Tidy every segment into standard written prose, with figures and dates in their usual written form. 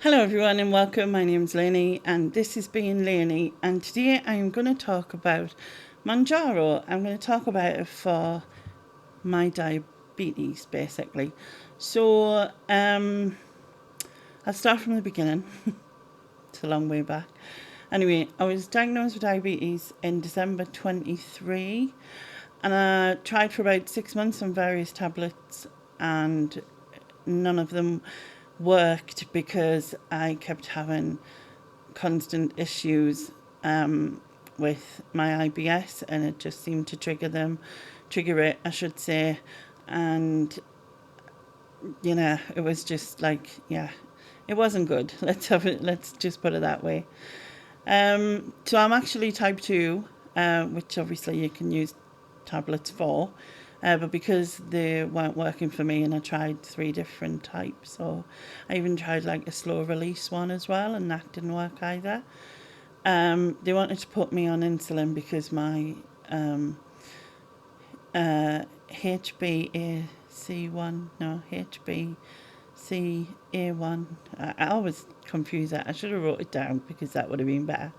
Hello everyone and welcome. My name's Lainey and this is Being Lainey, and today I'm going to talk about Mounjaro. I'm going to talk about it for my diabetes basically. So I'll start from the beginning. It's a long way back. Anyway, I was diagnosed with diabetes in December 23 and I tried for about 6 months on various tablets and none of them worked because I kept having constant issues with my IBS, and it just seemed to trigger it, I should say. And it was just like, it wasn't good. Let's just put it that way. So I'm actually type 2, which obviously you can use tablets for. But because they weren't working for me and I tried 3 different types, so I even tried like a slow release one as well, and that didn't work either. They wanted to put me on insulin because my HbA1, I always confuse that. I should have wrote it down because that would have been better.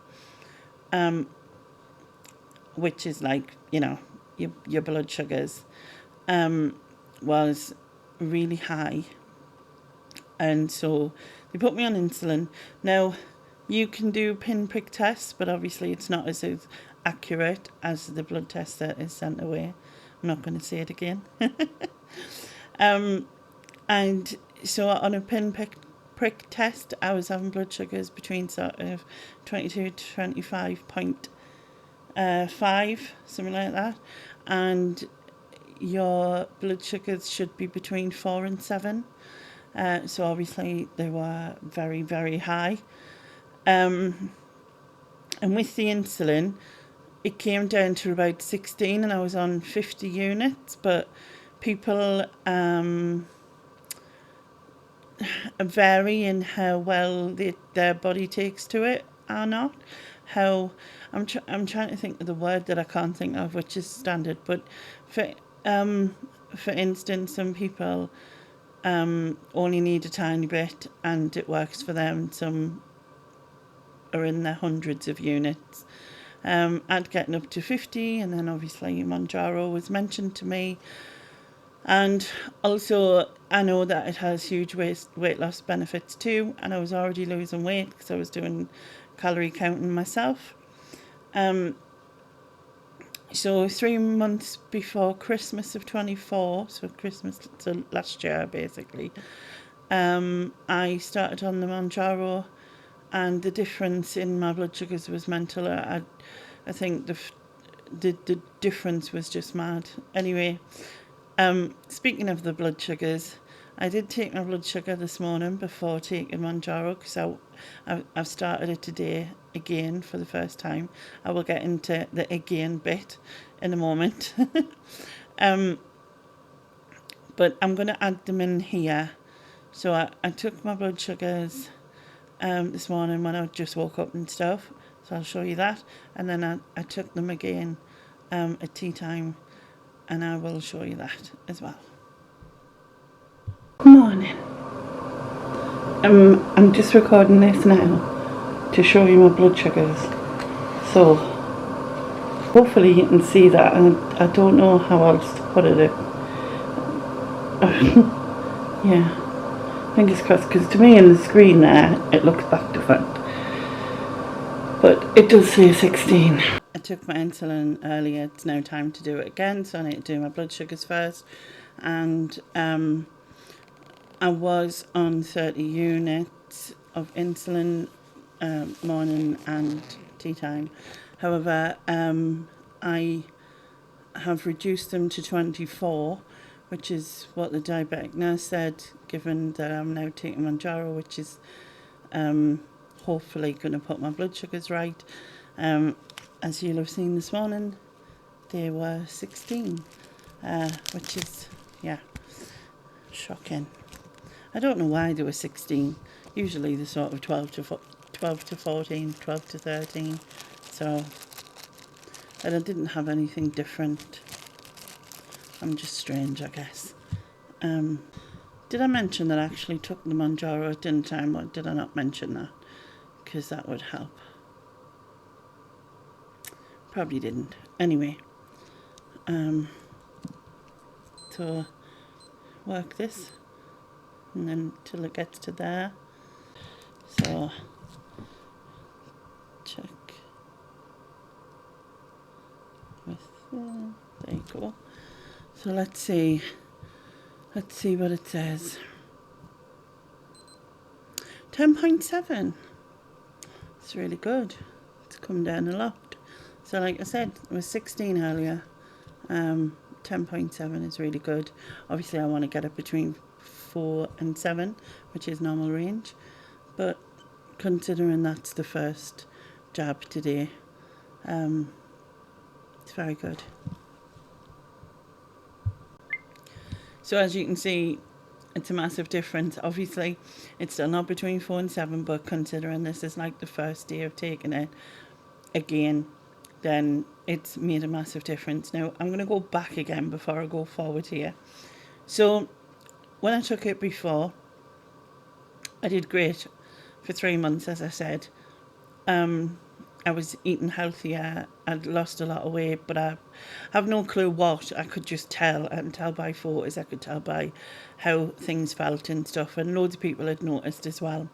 Which is like, your blood sugars was really high, and so they put me on insulin. Now you can do pinprick tests, but obviously it's not as accurate as the blood test that is sent away. I'm not going to say it again. And so on a pinprick test, I was having blood sugars between sort of 22 to 25.5, something like that, and your blood sugars should be between 4 and 7. So obviously they were very, very high. And with the insulin, it came down to about 16 and I was on 50 units. But people vary in how well their body takes to it or not. I'm trying to think of the word that I can't think of, which is standard. But for instance, some people only need a tiny bit and it works for them. Some are in the hundreds of units. I'd gotten up to 50, and then obviously Mounjaro was mentioned to me. And also, I know that it has huge weight loss benefits too, and I was already losing weight because I was doing calorie counting myself. So 3 months before Christmas of 24, so last year basically, I started on the Mounjaro, and the difference in my blood sugars was mental. I think the difference was just mad. Anyway, speaking of the blood sugars, I did take my blood sugar this morning before taking Mounjaro because I've started it today again for the first time. I will get into the again bit in a moment. But I'm going to add them in here. So I took my blood sugars this morning when I just woke up and stuff. So I'll show you that. And then I took them again at tea time, and I will show you that as well. Good morning. I'm just recording this now to show you my blood sugars. So hopefully you can see that, and I don't know how else to put it. Yeah, fingers crossed, because to me in the screen there it looks back to front, but it does say 16. I took my insulin earlier. It's now time to do it again, so I need to do my blood sugars first. And I was on 30 units of insulin morning and tea time. However, I have reduced them to 24, which is what the diabetic nurse said, given that I'm now taking Mounjaro, which is hopefully going to put my blood sugars right. As you'll have seen this morning, they were 16, which is, shocking. I don't know why they were 16. Usually they're sort of 12 to 14, 12 to 13. So, and I didn't have anything different. I'm just strange, I guess. Did I mention that I actually took the Mounjaro at dinner time, or did I not mention that? Because that would help. Probably didn't. Anyway, so work this, and then till it gets to there. So check with there you go. So let's see what it says. 10.7. It's really good. It's come down a lot. So like I said, it was 16 earlier. 10.7 is really good. Obviously I want to get it between 4 and 7, which is normal range. But considering that's the first jab today, it's very good. So as you can see, it's a massive difference. Obviously, it's still not between 4 and 7, but considering this is like the first day of taking it again, then it's made a massive difference. Now, I'm going to go back again before I go forward here. So, when I took it before, I did great for 3 months, as I said. I was eating healthier. I'd lost a lot of weight, but I have no clue what. I could just tell. I can tell by photos. I could tell by how things felt and stuff. And loads of people had noticed as well.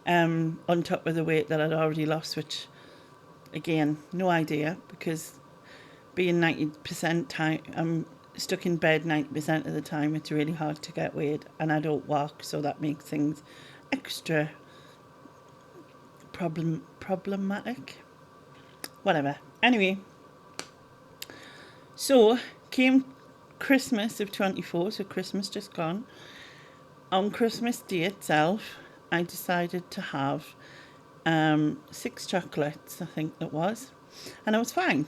On top of the weight that I'd already lost, which, again, no idea, because being 90% time, I'm stuck in bed 90% of the time. It's really hard to get weight, and I don't walk, so that makes things extra problematic. Whatever. Anyway, so came Christmas of 24, so Christmas just gone. On Christmas Day itself, I decided to have 6 chocolates, I think that was, and I was fine.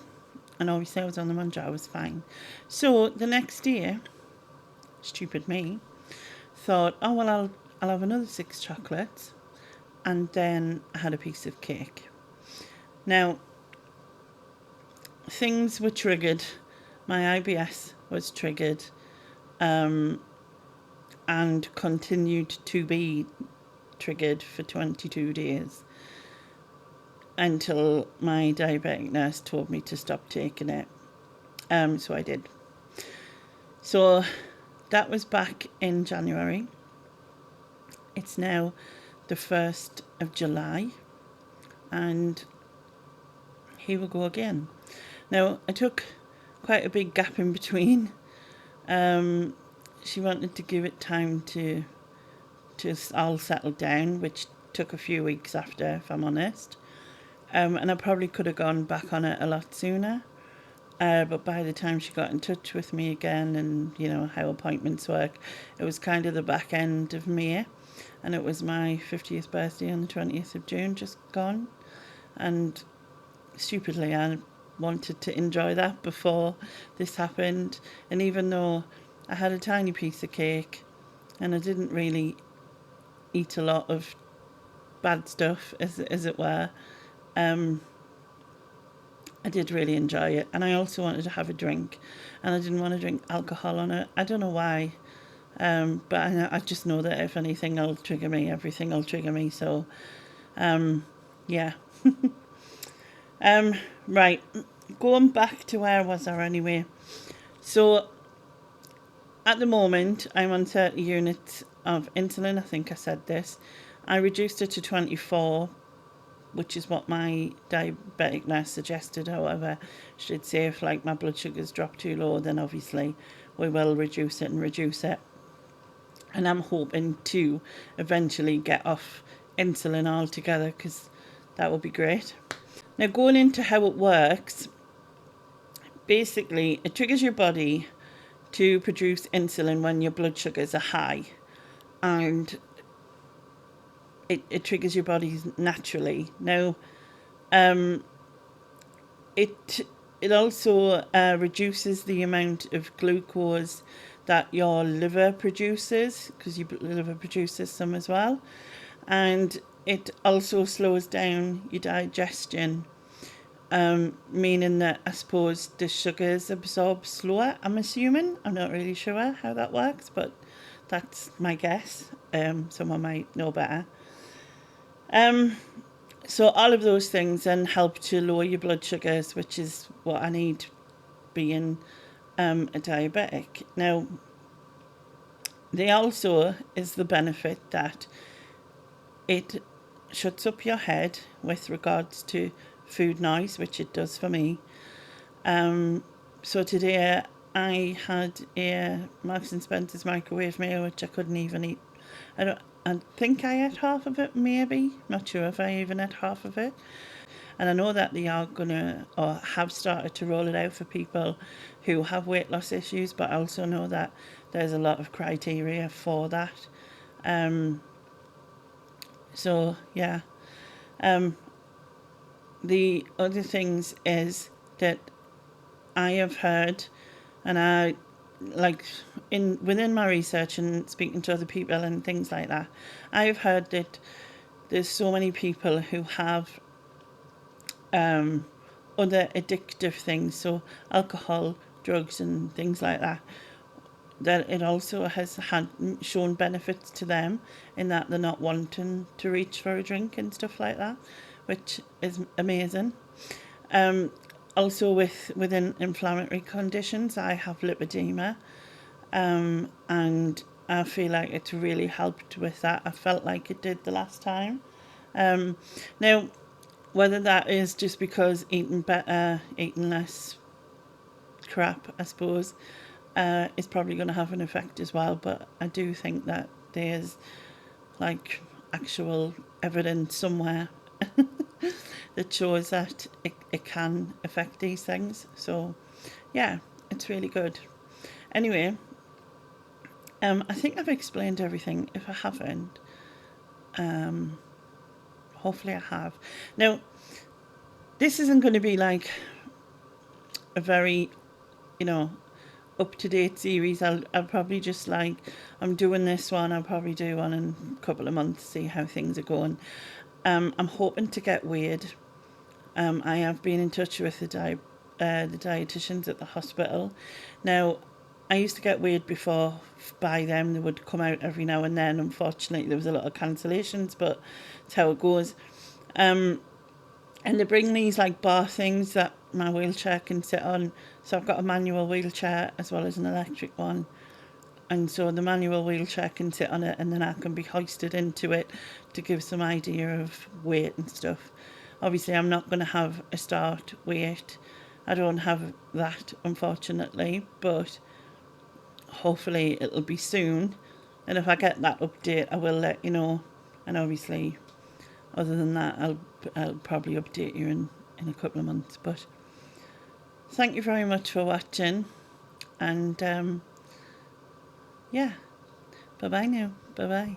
And obviously I was on the Mounjaro, I was fine. So the next day, stupid me, thought, oh well, I'll have another 6 chocolates, and then I had a piece of cake. Now, things were triggered. My IBS was triggered, and continued to be triggered for 22 days until my diabetic nurse told me to stop taking it. So I did. So that was back in January. It's now the 1st of July, and here we go again. Now, I took quite a big gap in between. She wanted to give it time to all settle down, which took a few weeks after, if I'm honest. And I probably could have gone back on it a lot sooner. But by the time she got in touch with me again, and you know how appointments work, it was kind of the back end of May, and it was my 50th birthday on the 20th of June, just gone. And stupidly, I wanted to enjoy that before this happened. And even though I had a tiny piece of cake, and I didn't really eat a lot of bad stuff, as it were, I did really enjoy it. And I also wanted to have a drink, and I didn't want to drink alcohol on it. I don't know why, but I just know that if anything will trigger me, everything will trigger me. So, yeah. Right, going back to where was I anyway? So, at the moment, I'm on 30 units of insulin. I think I said this. I reduced it to 24, which is what my diabetic nurse suggested. However, she did say if like my blood sugars drop too low, then obviously we will reduce it. And I'm hoping to eventually get off insulin altogether, because that would be great. Now, going into how it works, basically it triggers your body to produce insulin when your blood sugars are high, and it triggers your body naturally. Now, it also reduces the amount of glucose that your liver produces, because your liver produces some as well, and it also slows down your digestion, meaning that I suppose the sugars absorb slower, I'm assuming. I'm not really sure how that works, but That's my guess. Someone might know better. So all of those things then help to lower your blood sugars, which is what I need being a diabetic. Now, there also is the benefit that it shuts up your head with regards to food noise, which it does for me. So today I had a Marks and Spencer's microwave meal, which I couldn't even eat. I think I ate half of it, maybe. Not sure if I even ate half of it. And I know that they are gonna, or have started to roll it out for people who have weight loss issues, but I also know that there's a lot of criteria for that. So yeah. The other things is that I have heard, and I like within my research and speaking to other people and things like that, I've heard that there's so many people who have other addictive things, so alcohol, drugs, and things like that. That it also has shown benefits to them in that they're not wanting to reach for a drink and stuff like that, which is amazing. Also within inflammatory conditions, I have lipedema, and I feel like it's really helped with that. I felt like it did the last time. Now, whether that is just because eating better, eating less crap, I suppose, is probably going to have an effect as well. But I do think that there's like actual evidence somewhere that shows that it can affect these things. So yeah, it's really good. Anyway, I think I've explained everything. If I haven't, hopefully I have. Now, this isn't going to be like a very, up-to-date series. I'll probably just like, I'm doing this one, I'll probably do one in a couple of months, see how things are going. I'm hoping to get weighed. I have been in touch with the dietitians at the hospital. Now, I used to get weighed before by them. They would come out every now and then. Unfortunately, there was a lot of cancellations, but it's how it goes. And they bring these like bar things that my wheelchair can sit on. So I've got a manual wheelchair as well as an electric one. And so the manual wheelchair can sit on it, and then I can be hoisted into it to give some idea of weight and stuff. Obviously, I'm not going to have a start weight. I don't have that, unfortunately, but hopefully it'll be soon. And if I get that update, I will let you know. And obviously, other than that, I'll probably update you in a couple of months. But thank you very much for watching. And yeah, bye-bye now. Bye-bye.